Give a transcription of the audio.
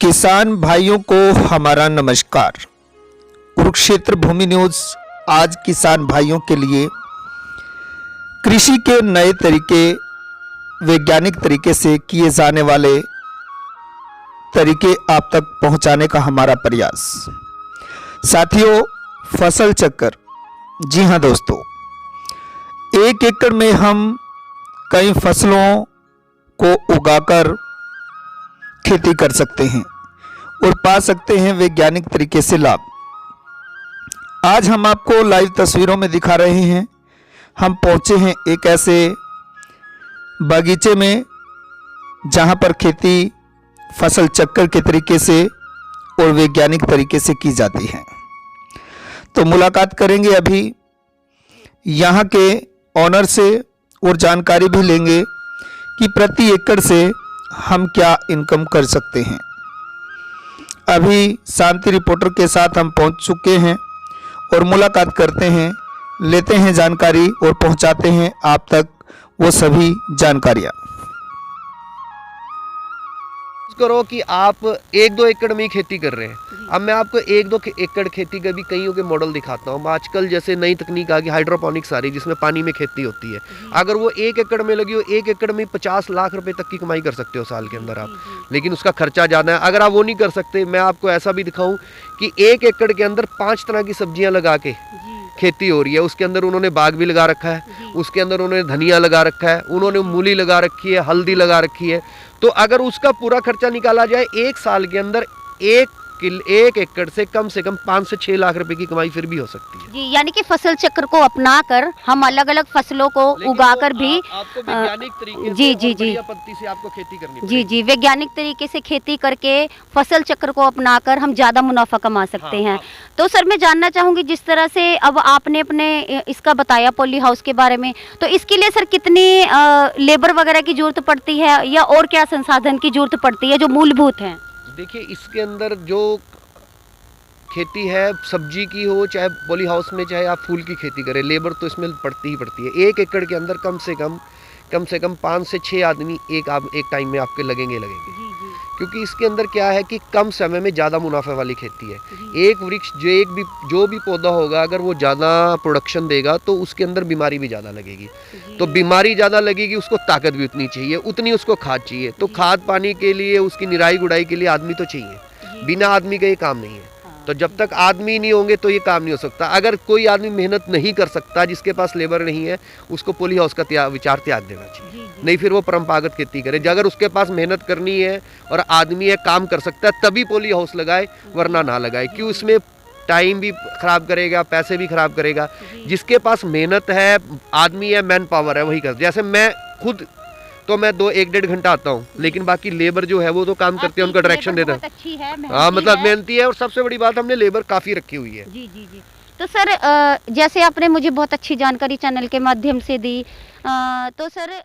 किसान भाइयों को हमारा नमस्कार। कुरुक्षेत्र भूमि न्यूज आज किसान भाइयों के लिए कृषि के नए तरीके, वैज्ञानिक तरीके से किए जाने वाले तरीके आप तक पहुंचाने का हमारा प्रयास। साथियों, फसल चक्कर, जी हां दोस्तों, एक एकड़ में हम कई फसलों को उगाकर खेती कर सकते हैं और पा सकते हैं वैज्ञानिक तरीके से लाभ। आज हम आपको लाइव तस्वीरों में दिखा रहे हैं। हम पहुंचे हैं एक ऐसे बागीचे में जहां पर खेती फसल चक्कर के तरीके से और वैज्ञानिक तरीके से की जाती है। तो मुलाकात करेंगे अभी यहां के ऑनर से और जानकारी भी लेंगे कि प्रति एकड़ से हम क्या इनकम कर सकते हैं। अभी शांति रिपोर्टर के साथ हम पहुंच चुके हैं और मुलाकात करते हैं, लेते हैं जानकारी और पहुंचाते हैं आप तक वो सभी जानकारियां। करो कि आप 1-2 एकड़ में ही खेती कर रहे हैं। अब मैं आपको 1-2 एकड़ खेती का भी कईयों के मॉडल दिखाता हूँ। आजकल जैसे नई तकनीक आ गई हाइड्रोपोनिक्स आ रही, जिसमें पानी में खेती होती है। अगर वो 1 एकड़ में लगी हो, 1 एकड़ में 50 लाख रुपए तक की कमाई कर सकते हो साल के अंदर आप, लेकिन उसका खर्चा ज़्यादा है। अगर आप वो नहीं कर सकते, मैं आपको ऐसा भी दिखाऊँ कि 1 एकड़ के अंदर 5 तरह की सब्जियाँ लगा के खेती हो रही है। उसके अंदर उन्होंने बाग भी लगा रखा है, उसके अंदर उन्होंने धनिया लगा रखा है, उन्होंने मूली लगा रखी है, हल्दी लगा रखी है। तो अगर उसका पूरा खर्चा निकाला जाए, 1 साल के अंदर 1 एकड़ से कम 5 से 6 लाख रुपए की कमाई फिर भी हो सकती है। जी, यानी कि फसल चक्र को अपनाकर हम अलग अलग फसलों को उगाकर भी आपको वैज्ञानिक तरीके जी से जी जी पद्धति से आपको खेती करनी जी पड़ेगी। जी वैज्ञानिक तरीके से खेती करके फसल चक्र को अपनाकर हम ज़्यादा मुनाफा कमा सकते हैं। तो सर, मैं जानना चाहूँगी, जिस तरह से अब आपने अपने इसका बताया पॉली हाउस के बारे में, तो इसके लिए सर कितनी लेबर वगैरह की जरूरत पड़ती है या और क्या संसाधन की जरूरत पड़ती है जो मूलभूत हैं? देखिए, इसके अंदर जो खेती है, सब्जी की हो चाहे पॉली हाउस में, चाहे आप फूल की खेती करें, लेबर तो इसमें पड़ती ही पड़ती है। 1 एकड़ के अंदर कम से कम 5 से 6 आदमी एक टाइम में आपके लगेंगे। क्योंकि इसके अंदर क्या है कि कम समय में ज़्यादा मुनाफे वाली खेती है। एक वृक्ष जो भी पौधा होगा, अगर वो ज़्यादा प्रोडक्शन देगा तो उसके अंदर बीमारी भी ज़्यादा लगेगी। तो बीमारी ज़्यादा लगेगी, उसको ताकत भी उतनी चाहिए, उतनी उसको खाद चाहिए। तो खाद पानी के लिए, उसकी निराई गुड़ाई के लिए आदमी तो चाहिए। बिना आदमी का ये काम नहीं है। तो जब तक आदमी नहीं होंगे तो ये काम नहीं हो सकता। अगर कोई आदमी मेहनत नहीं कर सकता, जिसके पास लेबर नहीं है, उसको पॉली हाउस का विचार त्याग देना चाहिए। नहीं फिर वो परंपरागत खेती करे। अगर उसके पास मेहनत करनी है और आदमी है, काम कर सकता है, तभी पॉली हाउस लगाए, वरना ना लगाए। क्यों? इसमें टाइम भी खराब करेगा, पैसे भी खराब करेगा। जिसके पास मेहनत है, आदमी है, मैन पावर है, वही कर। जैसे मैं खुद तो मैं 1-1.5 घंटा आता हूँ, लेकिन बाकी लेबर जो है वो तो काम करते हैं, उनका डायरेक्शन देता है। हाँ, मतलब मेहनती है। और सबसे बड़ी बात, हमने लेबर काफ़ी रखी हुई है। जी जी जी। तो सर, जैसे आपने मुझे बहुत अच्छी जानकारी चैनल के माध्यम से दी, तो सर